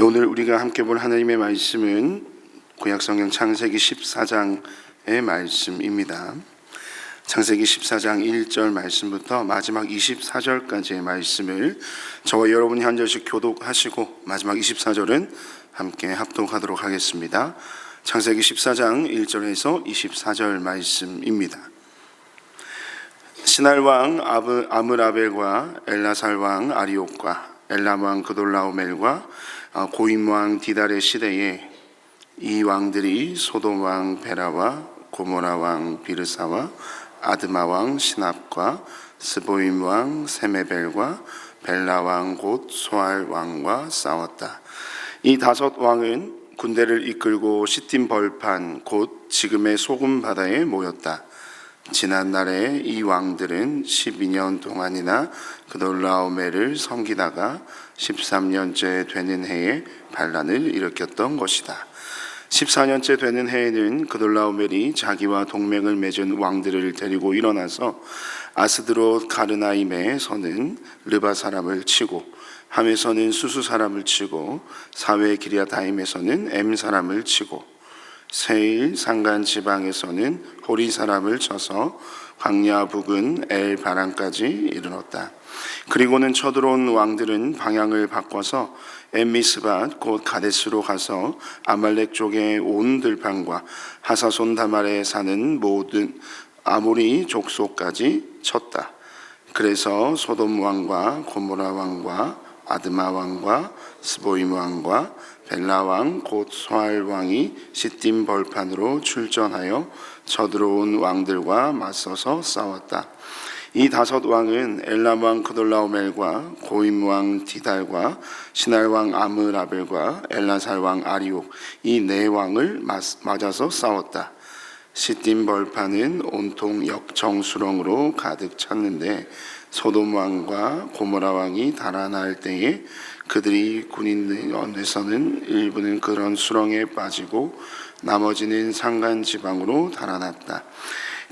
오늘 우리가 함께 볼 하나님의 말씀은 구약성경 창세기 14장의 말씀입니다. 창세기 14장 1절 말씀부터 마지막 24절까지의 말씀을 저와 여러분이 한 절씩 교독하시고 마지막 24절은 함께 합독하도록 하겠습니다. 창세기 14장 1절에서 24절 말씀입니다. 시날 왕 아므라벨과 엘라살 왕 아리옥과 엘람 왕 그돌라오멜과 고임 왕 디달의 시대에 이 왕들이 소돔 왕 베라와 고모라 왕 비르사와 아드마 왕 시납과 스보임 왕 세메벨과 벨라 왕 곧 소알 왕과 싸웠다. 이 다섯 왕은 군대를 이끌고 시팀 벌판 곧 지금의 소금 바다에 모였다. 지난날에 이 왕들은 12년 동안이나 그돌라오멜을 섬기다가 13년째 되는 해에 반란을 일으켰던 것이다. 14년째 되는 해에는 그돌라오멜이 자기와 동맹을 맺은 왕들을 데리고 일어나서 아스드롯 가르나임에서는 르바 사람을 치고 함에서는 수수 사람을 치고 사웨 기랴다임에서는 엠 사람을 치고 세일 산간 지방에서는 호리 사람을 쳐서 광야 북은 엘 바란까지 이르렀다. 그리고는 쳐들어온 왕들은 방향을 바꿔서 엠미스밭 곧 가데스로 가서 아말렉 쪽의 온 들판과 하사손 다말에 사는 모든 아모리 족속까지 쳤다. 그래서 소돔 왕과 고모라 왕과 아드마 왕과 스보임 왕과 벨라 왕 곧 소알 왕이 시팀 벌판으로 출전하여 쳐들어온 왕들과 맞서서 싸웠다. 이 다섯 왕은 엘람 왕 그돌라오멜과 고임 왕 디달과 시날 왕 아므라벨과 엘라살 왕 아리옥 이 네 왕을 맞아서 싸웠다. 시팀 벌판은 온통 역정수렁으로 가득 찼는데 소돔 왕과 고모라 왕이 달아날 때에 그들이 군인에서는 일부는 그런 수렁에 빠지고 나머지는 산간 지방으로 달아났다.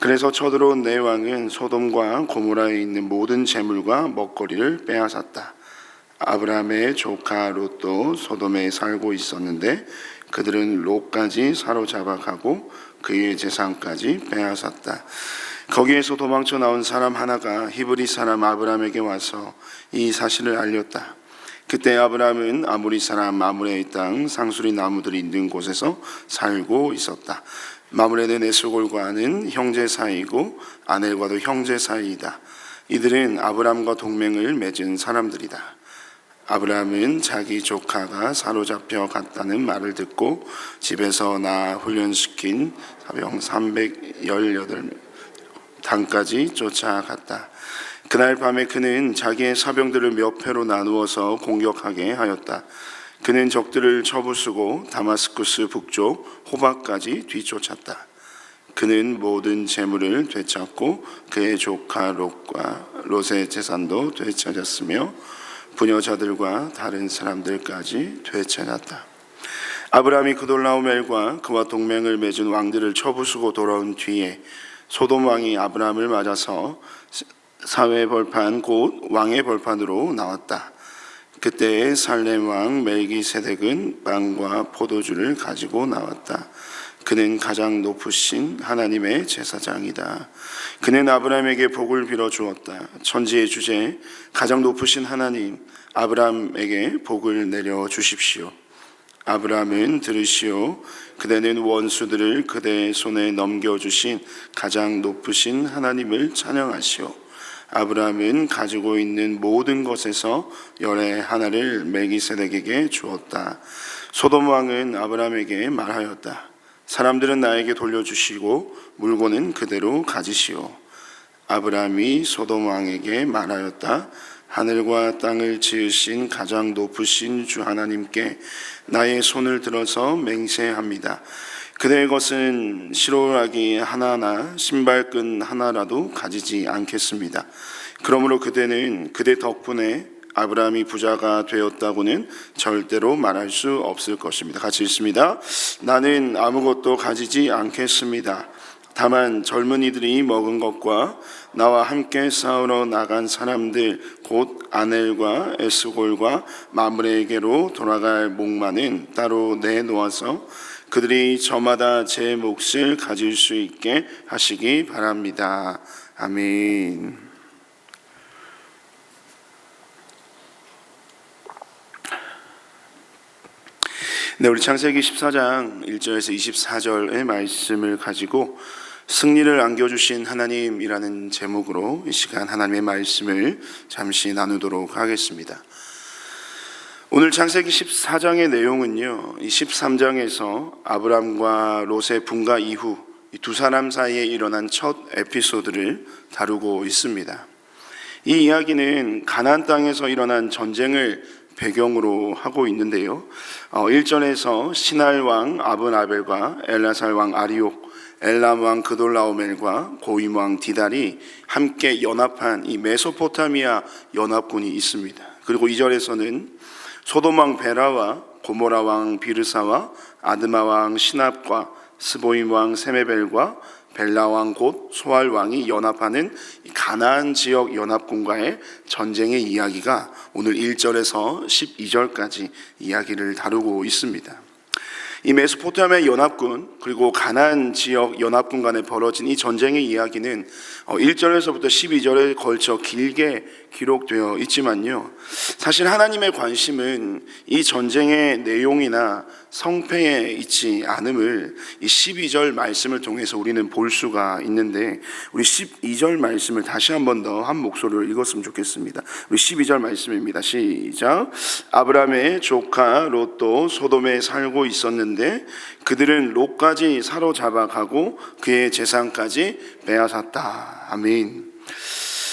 그래서 쳐들어온 네 왕은 소돔과 고모라에 있는 모든 재물과 먹거리를 빼앗았다. 아브라함의 조카 롯도 소돔에 살고 있었는데 그들은 롯까지 사로잡아 가고 그의 재산까지 빼앗았다. 거기에서 도망쳐 나온 사람 하나가 히브리 사람 아브라함에게 와서 이 사실을 알렸다. 그때 아브라함은 아모리 사람 마므레의 땅 상수리 나무들이 있는 곳에서 살고 있었다. 마므레는 에스골과는 형제 사이이고 아넬과도 형제 사이이다. 이들은 아브라함과 동맹을 맺은 사람들이다. 아브라함은 자기 조카가 사로잡혀 갔다는 말을 듣고 집에서 나 훈련시킨 사병 318단까지 쫓아갔다. 그날 밤에 그는 자기의 사병들을 몇 회로 나누어서 공격하게 하였다. 그는 적들을 쳐부수고 다마스쿠스 북쪽 호박까지 뒤쫓았다. 그는 모든 재물을 되찾고 그의 조카 롯의 재산도 되찾았으며 부녀자들과 다른 사람들까지 되찾았다. 아브라함이 그돌라오멜과 그와 동맹을 맺은 왕들을 쳐부수고 돌아온 뒤에 소돔 왕이 아브라함을 맞아서 사회 벌판 곧 왕의 벌판으로 나왔다. 그때 살렘 왕 멜기세덱은 빵과 포도주를 가지고 나왔다. 그는 가장 높으신 하나님의 제사장이다. 그는 아브라함에게 복을 빌어 주었다. 천지의 주제 가장 높으신 하나님 아브라함에게 복을 내려 주십시오. 아브라함은 들으시오. 그대는 원수들을 그대의 손에 넘겨주신 가장 높으신 하나님을 찬양하시오. 아브라함은 가지고 있는 모든 것에서 열의 하나를 멜기세덱에게 주었다. 소돔 왕은 아브라함에게 말하였다. 사람들은 나에게 돌려주시고 물건은 그대로 가지시오. 아브라함이 소돔 왕에게 말하였다. 하늘과 땅을 지으신 가장 높으신 주 하나님께 나의 손을 들어서 맹세합니다. 그대의 것은 시로라기 하나나 신발끈 하나라도 가지지 않겠습니다. 그러므로 그대는 그대 덕분에 아브라함이 부자가 되었다고는 절대로 말할 수 없을 것입니다. 같이 읽습니다. 나는 아무것도 가지지 않겠습니다. 다만 젊은이들이 먹은 것과 나와 함께 싸우러 나간 사람들 곧 아넬과 에스골과 마므레에게로 돌아갈 목마는 따로 내놓아서 그들이 저마다 제 몫을 가질 수 있게 하시기 바랍니다. 아멘. 네, 우리 창세기 14장 1절에서 24절의 말씀을 가지고 승리를 안겨주신 하나님이라는 제목으로 이 시간 하나님의 말씀을 잠시 나누도록 하겠습니다. 오늘 창세기 14장의 내용은요, 이 13장에서 아브람과 롯의 분가 이후 이 두 사람 사이에 일어난 첫 에피소드를 다루고 있습니다. 이 이야기는 가나안 땅에서 일어난 전쟁을 배경으로 하고 있는데요, 1절에서 시날 왕 아브나벨과 엘라살 왕 아리옥, 엘람 왕 그돌라오멜과 고임 왕 디달이 함께 연합한 이 메소포타미아 연합군이 있습니다. 그리고 2절에서는 소돔 왕 베라와 고모라 왕 비르사와 아드마 왕 시납과 스보임 왕 세메벨과 벨라 왕 곧 소알 왕이 연합하는 가나안 지역 연합군과의 전쟁의 이야기가 오늘 1절에서 12절까지 이야기를 다루고 있습니다. 이 메소포타미아 연합군 그리고 가나안 지역 연합군 간에 벌어진 이 전쟁의 이야기는 1절에서부터 12절에 걸쳐 길게 기록되어 있지만요, 사실 하나님의 관심은 이 전쟁의 내용이나 성패에 있지 않음을 이 12절 말씀을 통해서 우리는 볼 수가 있는데, 우리 12절 말씀을 다시 한 번 더 한 목소리로 읽었으면 좋겠습니다. 우리 12절 말씀입니다. 시작. 아브라함의 조카 롯도 소돔에 살고 있었는데 그들은 롯까지 사로잡아 가고 그의 재산까지 빼앗았다. 아멘.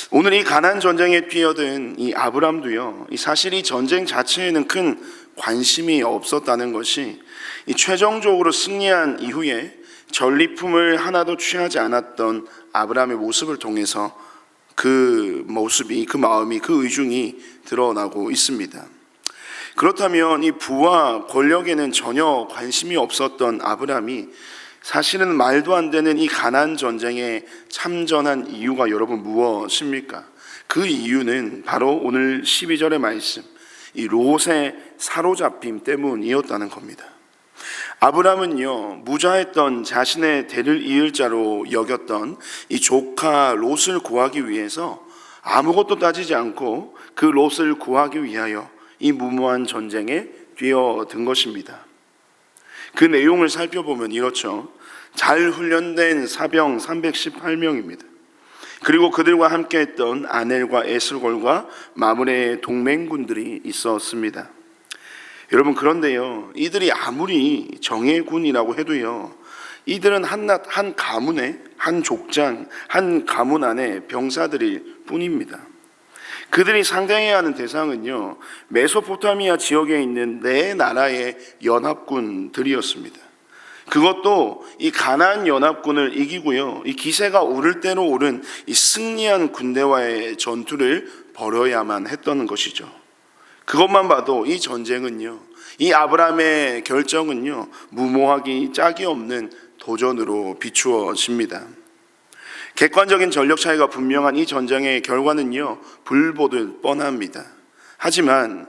오늘 이 가나안 전쟁에 뛰어든 이 아브람도요, 사실 이 전쟁 자체에는 큰 관심이 없었다는 것이 이 최종적으로 승리한 이후에 전리품을 하나도 취하지 않았던 아브람의 모습을 통해서 그 모습이, 그 마음이, 그 의중이 드러나고 있습니다. 그렇다면 이 부와 권력에는 전혀 관심이 없었던 아브람이 사실은 말도 안 되는 이 가나안 전쟁에 참전한 이유가 여러분 무엇입니까? 그 이유는 바로 오늘 12절의 말씀, 이 롯의 사로잡힘 때문이었다는 겁니다. 아브람은요, 무자했던 자신의 대를 이을 자로 여겼던 이 조카 롯을 구하기 위해서 아무것도 따지지 않고 그 롯을 구하기 위하여 이 무모한 전쟁에 뛰어든 것입니다. 그 내용을 살펴보면 이렇죠. 잘 훈련된 사병 318명입니다. 그리고 그들과 함께 했던 아넬과 에스골과 마므레의 동맹군들이 있었습니다. 여러분, 그런데요, 이들이 아무리 정예군이라고 해도요, 이들은 한 가문의 한 족장, 한 가문 안의 병사들일 뿐입니다. 그들이 상대해야 하는 대상은요, 메소포타미아 지역에 있는 네 나라의 연합군들이었습니다. 그것도 이 가나안 연합군을 이기고요, 이 기세가 오를 대로 오른 이 승리한 군대와의 전투를 벌여야만 했던 것이죠. 그것만 봐도 이 전쟁은요, 이 아브라함의 결정은요, 무모하기 짝이 없는 도전으로 비추어집니다. 객관적인 전력 차이가 분명한 이 전쟁의 결과는요, 불보듯 뻔합니다. 하지만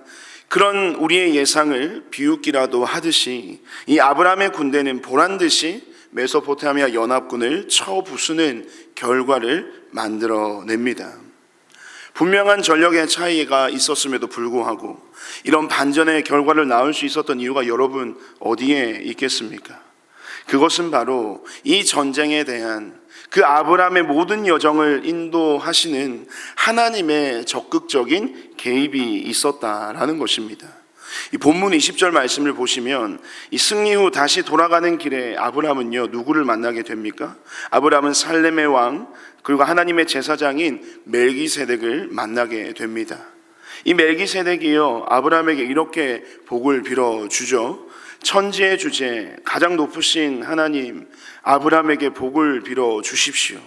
그런 우리의 예상을 비웃기라도 하듯이 이 아브라함의 군대는 보란듯이 메소포타미아 연합군을 쳐부수는 결과를 만들어냅니다. 분명한 전력의 차이가 있었음에도 불구하고 이런 반전의 결과를 낳을 수 있었던 이유가 여러분 어디에 있겠습니까? 그것은 바로 이 전쟁에 대한 그 아브라함의 모든 여정을 인도하시는 하나님의 적극적인 개입이 있었다라는 것입니다. 이 본문 20절 말씀을 보시면 이 승리 후 다시 돌아가는 길에 아브라함은요, 누구를 만나게 됩니까? 아브라함은 살렘의 왕 그리고 하나님의 제사장인 멜기세덱을 만나게 됩니다. 이 멜기세덱이요, 아브라함에게 이렇게 복을 빌어주죠. 천지의 주제 가장 높으신 하나님, 아브라함에게 복을 빌어 주십시오.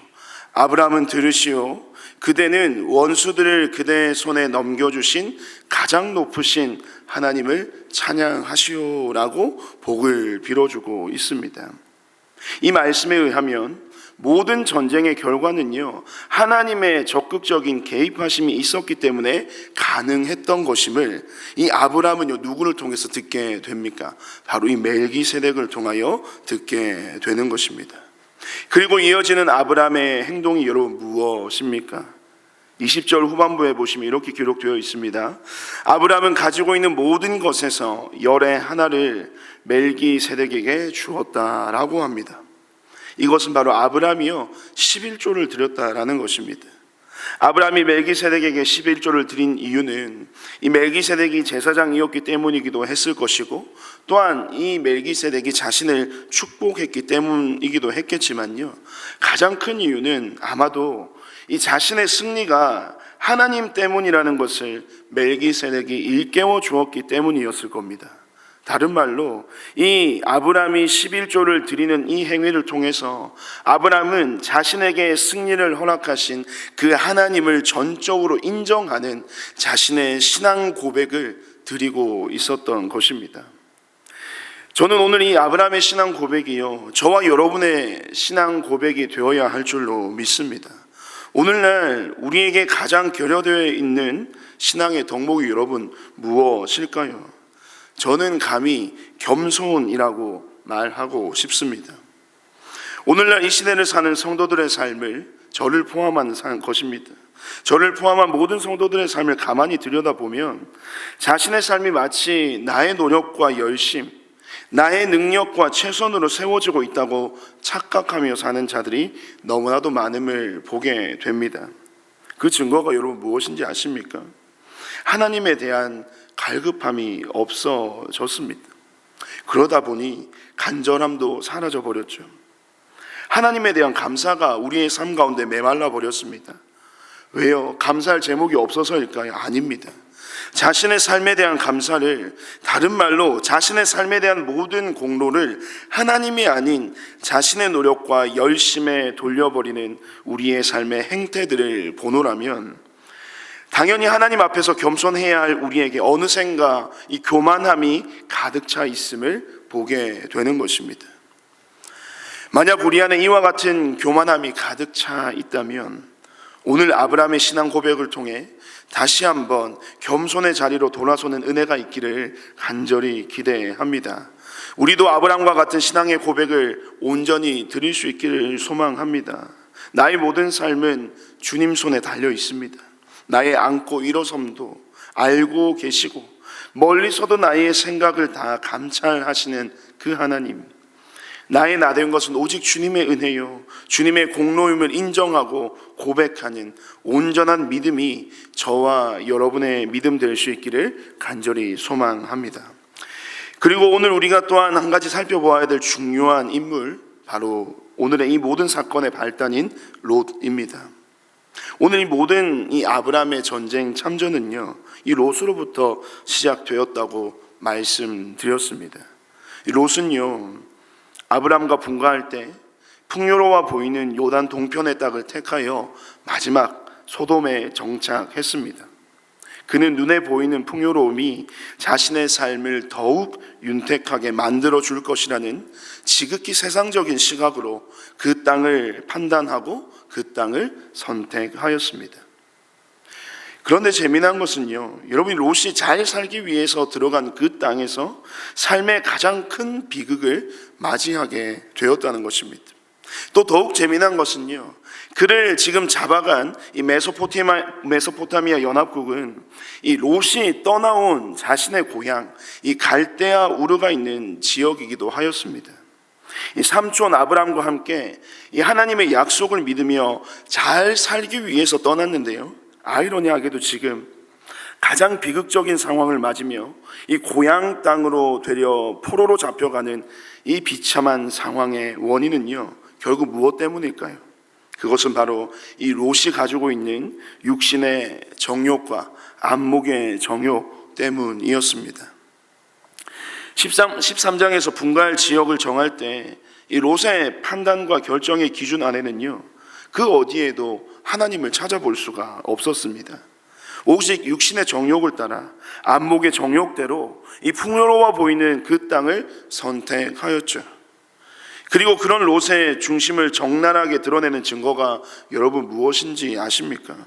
아브라함은 들으시오. 그대는 원수들을 그대의 손에 넘겨주신 가장 높으신 하나님을 찬양하시오라고 복을 빌어주고 있습니다. 이 말씀에 의하면 모든 전쟁의 결과는요, 하나님의 적극적인 개입하심이 있었기 때문에 가능했던 것임을 이 아브라함은요, 누구를 통해서 듣게 됩니까? 바로 이 멜기세덱을 통하여 듣게 되는 것입니다. 그리고 이어지는 아브라함의 행동이 여러분 무엇입니까? 20절 후반부에 보시면 이렇게 기록되어 있습니다. 아브라함은 가지고 있는 모든 것에서 열의 하나를 멜기세덱에게 주었다라고 합니다. 이것은 바로 아브라함이요 11조를 드렸다라는 것입니다. 아브라함이 멜기세덱에게 11조를 드린 이유는 이 멜기세덱이 제사장이었기 때문이기도 했을 것이고, 또한 이 멜기세덱이 자신을 축복했기 때문이기도 했겠지만요, 가장 큰 이유는 아마도 이 자신의 승리가 하나님 때문이라는 것을 멜기세덱이 일깨워 주었기 때문이었을 겁니다. 다른 말로 이 아브라함이 11조를 드리는 이 행위를 통해서 아브라함은 자신에게 승리를 허락하신 그 하나님을 전적으로 인정하는 자신의 신앙 고백을 드리고 있었던 것입니다. 저는 오늘 이 아브라함의 신앙 고백이요, 저와 여러분의 신앙 고백이 되어야 할 줄로 믿습니다. 오늘날 우리에게 가장 결여되어 있는 신앙의 덕목이 여러분 무엇일까요? 저는 감히 겸손이라고 말하고 싶습니다. 오늘날 이 시대를 사는 성도들의 삶을, 저를 포함한 것입니다. 저를 포함한 모든 성도들의 삶을 가만히 들여다보면 자신의 삶이 마치 나의 노력과 열심, 나의 능력과 최선으로 세워지고 있다고 착각하며 사는 자들이 너무나도 많음을 보게 됩니다. 그 증거가 여러분 무엇인지 아십니까? 하나님에 대한 갈급함이 없어졌습니다. 그러다 보니 간절함도 사라져 버렸죠. 하나님에 대한 감사가 우리의 삶 가운데 메말라 버렸습니다. 왜요? 감사할 제목이 없어서일까요? 아닙니다. 자신의 삶에 대한 감사를, 다른 말로 자신의 삶에 대한 모든 공로를 하나님이 아닌 자신의 노력과 열심에 돌려버리는 우리의 삶의 행태들을 보노라면 당연히 하나님 앞에서 겸손해야 할 우리에게 어느샌가 이 교만함이 가득 차 있음을 보게 되는 것입니다. 만약 우리 안에 이와 같은 교만함이 가득 차 있다면 오늘 아브라함의 신앙 고백을 통해 다시 한번 겸손의 자리로 돌아서는 은혜가 있기를 간절히 기대합니다. 우리도 아브라함과 같은 신앙의 고백을 온전히 드릴 수 있기를 소망합니다. 나의 모든 삶은 주님 손에 달려 있습니다. 나의 안고 일어섬도 알고 계시고 멀리서도 나의 생각을 다 감찰하시는 그 하나님, 나의 나된 것은 오직 주님의 은혜요, 주님의 공로임을 인정하고 고백하는 온전한 믿음이 저와 여러분의 믿음 될 수 있기를 간절히 소망합니다. 그리고 오늘 우리가 또한 한 가지 살펴보아야 될 중요한 인물, 바로 오늘의 이 모든 사건의 발단인 롯입니다. 오늘 이 모든 이 아브라함의 전쟁 참전은요, 이 롯으로부터 시작되었다고 말씀드렸습니다. 이 롯은요, 아브라함과 분가할 때 풍요로워 보이는 요단 동편의 땅을 택하여 마지막 소돔에 정착했습니다. 그는 눈에 보이는 풍요로움이 자신의 삶을 더욱 윤택하게 만들어 줄 것이라는 지극히 세상적인 시각으로 그 땅을 판단하고 그 땅을 선택하였습니다. 그런데 재미난 것은요, 여러분이 롯이 잘 살기 위해서 들어간 그 땅에서 삶의 가장 큰 비극을 맞이하게 되었다는 것입니다. 또 더욱 재미난 것은요, 그를 지금 잡아간 이 메소포타미아 연합국은 이 롯이 떠나온 자신의 고향, 이 갈대아 우르가 있는 지역이기도 하였습니다. 이 삼촌 아브람과 함께 이 하나님의 약속을 믿으며 잘 살기 위해서 떠났는데요, 아이러니하게도 지금 가장 비극적인 상황을 맞으며 이 고향 땅으로 되려 포로로 잡혀가는 이 비참한 상황의 원인은요, 결국 무엇 때문일까요? 그것은 바로 이 롯이 가지고 있는 육신의 정욕과 안목의 정욕 때문이었습니다. 13장에서 분가할 지역을 정할 때 이 롯의 판단과 결정의 기준 안에는요, 그 어디에도 하나님을 찾아볼 수가 없었습니다. 오직 육신의 정욕을 따라 안목의 정욕대로 이 풍요로워 보이는 그 땅을 선택하였죠. 그리고 그런 롯의 중심을 적나라하게 드러내는 증거가 여러분 무엇인지 아십니까?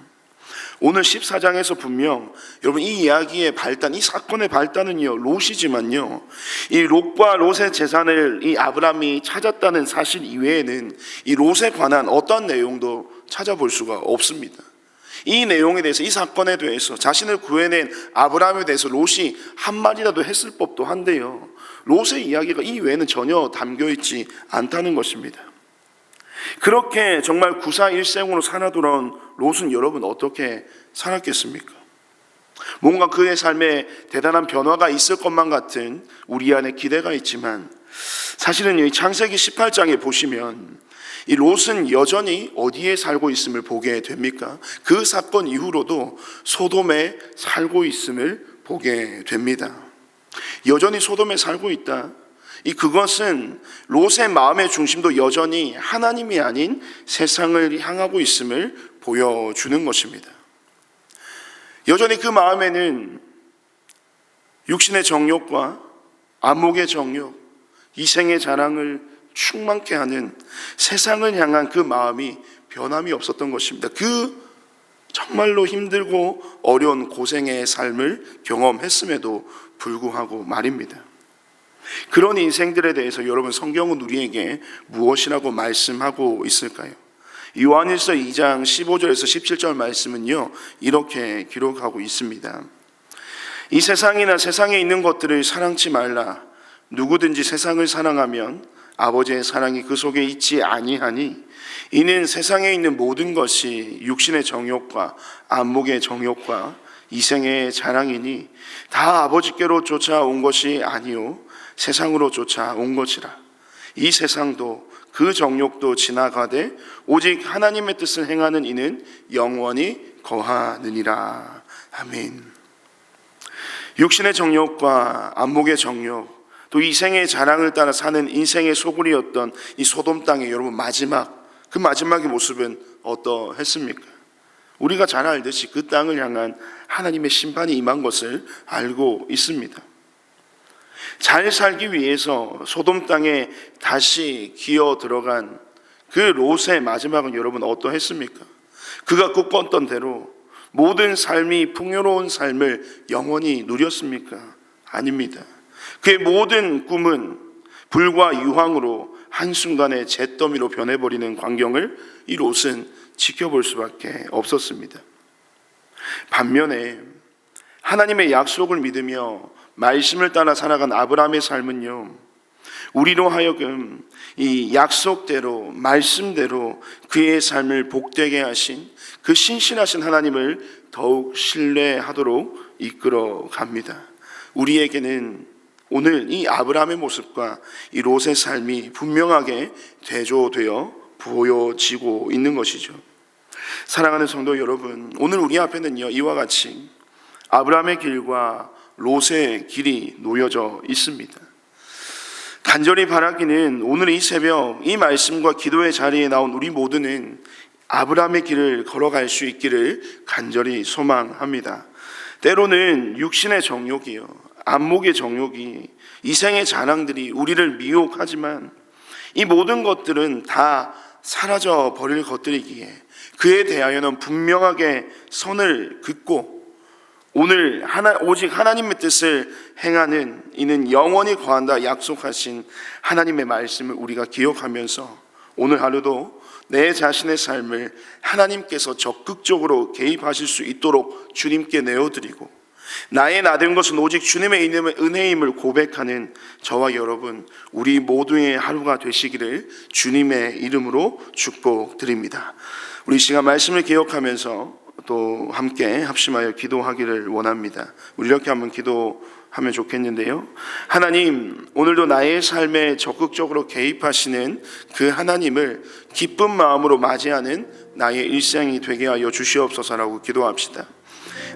오늘 14장에서 분명 여러분 이 이야기의 발단, 이 사건의 발단은요 롯이지만요, 이 롯과 롯의 재산을 이 아브라함이 찾았다는 사실 이외에는 이 롯에 관한 어떤 내용도 찾아볼 수가 없습니다. 이 내용에 대해서, 이 사건에 대해서, 자신을 구해낸 아브라함에 대해서 롯이 한마디라도 했을 법도 한데요, 롯의 이야기가 이 외에는 전혀 담겨있지 않다는 것입니다. 그렇게 정말 구사일생으로 살아 돌아온 롯은 여러분 어떻게 살았겠습니까? 뭔가 그의 삶에 대단한 변화가 있을 것만 같은 우리 안에 기대가 있지만, 사실은 이 창세기 18장에 보시면 이 롯은 여전히 어디에 살고 있음을 보게 됩니까? 그 사건 이후로도 소돔에 살고 있음을 보게 됩니다. 여전히 소돔에 살고 있다. 그것은 롯의 마음의 중심도 여전히 하나님이 아닌 세상을 향하고 있음을 보여주는 것입니다. 여전히 그 마음에는 육신의 정욕과 안목의 정욕, 이생의 자랑을 충만케 하는 세상을 향한 그 마음이 변함이 없었던 것입니다. 그 정말로 힘들고 어려운 고생의 삶을 경험했음에도 불구하고 말입니다. 그런 인생들에 대해서 여러분 성경은 우리에게 무엇이라고 말씀하고 있을까요? 요한일서 2장 15절에서 17절 말씀은요 이렇게 기록하고 있습니다. 이 세상이나 세상에 있는 것들을 사랑치 말라. 누구든지 세상을 사랑하면 아버지의 사랑이 그 속에 있지 아니하니, 이는 세상에 있는 모든 것이 육신의 정욕과 안목의 정욕과 이생의 자랑이니 다 아버지께로 쫓아온 것이 아니요 세상으로 쫓아온 것이라. 이 세상도 그 정욕도 지나가되 오직 하나님의 뜻을 행하는 이는 영원히 거하느니라. 아멘. 육신의 정욕과 안목의 정욕, 또 이생의 자랑을 따라 사는 인생의 소굴이었던 이 소돔 땅의 여러분 그 마지막의 모습은 어떠했습니까? 우리가 잘 알듯이 그 땅을 향한 하나님의 심판이 임한 것을 알고 있습니다. 잘 살기 위해서 소돔 땅에 다시 기어 들어간 그 롯의 마지막은 여러분 어떠했습니까? 그가 꿈꿨던 대로 모든 삶이 풍요로운 삶을 영원히 누렸습니까? 아닙니다. 그의 모든 꿈은 불과 유황으로 한순간에 잿더미로 변해버리는 광경을 이 롯은 지켜볼 수밖에 없었습니다. 반면에 하나님의 약속을 믿으며 말씀을 따라 살아간 아브라함의 삶은요, 우리로 하여금 이 약속대로 말씀대로 그의 삶을 복되게 하신 그 신실하신 하나님을 더욱 신뢰하도록 이끌어 갑니다. 우리에게는 오늘 이 아브라함의 모습과 이 롯의 삶이 분명하게 대조되어 보여지고 있는 것이죠. 사랑하는 성도 여러분, 오늘 우리 앞에는요 이와 같이 아브라함의 길과 롯의 길이 놓여져 있습니다. 간절히 바라기는 오늘 이 새벽 이 말씀과 기도의 자리에 나온 우리 모두는 아브라함의 길을 걸어갈 수 있기를 간절히 소망합니다. 때로는 육신의 정욕이요, 안목의 정욕이, 이생의 자랑들이 우리를 미혹하지만 이 모든 것들은 다 사라져 버릴 것들이기에 그에 대하여는 분명하게 선을 긋고 오늘 오직 하나님의 뜻을 행하는 이는 영원히 거한다 약속하신 하나님의 말씀을 우리가 기억하면서 오늘 하루도 내 자신의 삶을 하나님께서 적극적으로 개입하실 수 있도록 주님께 내어드리고 나의 나된 것은 오직 주님의 은혜임을 고백하는 저와 여러분 우리 모두의 하루가 되시기를 주님의 이름으로 축복드립니다. 우리 시간 말씀을 기억하면서 또 함께 합심하여 기도하기를 원합니다. 우리 이렇게 한번 기도하면 좋겠는데요. 하나님, 오늘도 나의 삶에 적극적으로 개입하시는 그 하나님을 기쁜 마음으로 맞이하는 나의 일생이 되게 하여 주시옵소서라고 기도합시다.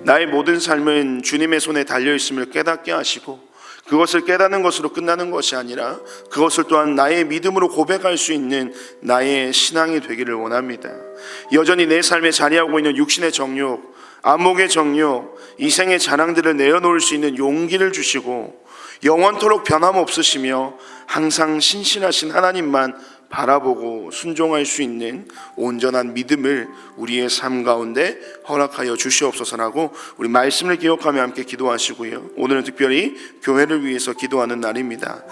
나의 모든 삶은 주님의 손에 달려있음을 깨닫게 하시고 그것을 깨닫는 것으로 끝나는 것이 아니라 그것을 또한 나의 믿음으로 고백할 수 있는 나의 신앙이 되기를 원합니다. 여전히 내 삶에 자리하고 있는 육신의 정욕, 안목의 정욕, 이생의 자랑들을 내어놓을 수 있는 용기를 주시고 영원토록 변함없으시며 항상 신실하신 하나님만 바라보고 순종할 수 있는 온전한 믿음을 우리의 삶 가운데 허락하여 주시옵소서라고 우리 말씀을 기억하며 함께 기도하시고요. 오늘은 특별히 교회를 위해서 기도하는 날입니다.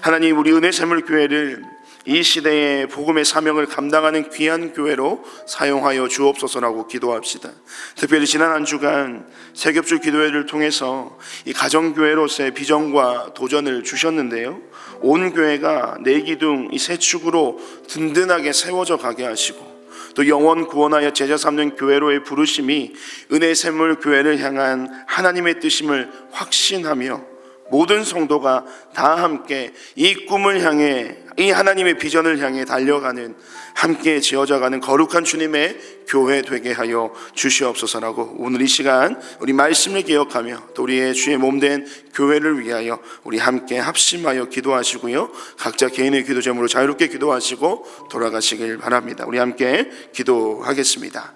하나님, 우리 은혜샘물교회를 이 시대의 복음의 사명을 감당하는 귀한 교회로 사용하여 주옵소서라고 기도합시다. 특별히 지난 한 주간 세겹줄 기도회를 통해서 이 가정교회로서의 비전과 도전을 주셨는데요, 온 교회가 내 기둥 이 세 축으로 든든하게 세워져 가게 하시고, 또 영원 구원하여 제자 삼는 교회로의 부르심이 은혜샘물 교회를 향한 하나님의 뜻임을 확신하며 모든 성도가 다 함께 이 꿈을 향해, 이 하나님의 비전을 향해 달려가는, 함께 지어져가는 거룩한 주님의 교회 되게 하여 주시옵소서라고 오늘 이 시간 우리 말씀을 기억하며 또 우리의 주의 몸된 교회를 위하여 우리 함께 합심하여 기도하시고요, 각자 개인의 기도 제목으로 자유롭게 기도하시고 돌아가시길 바랍니다. 우리 함께 기도하겠습니다.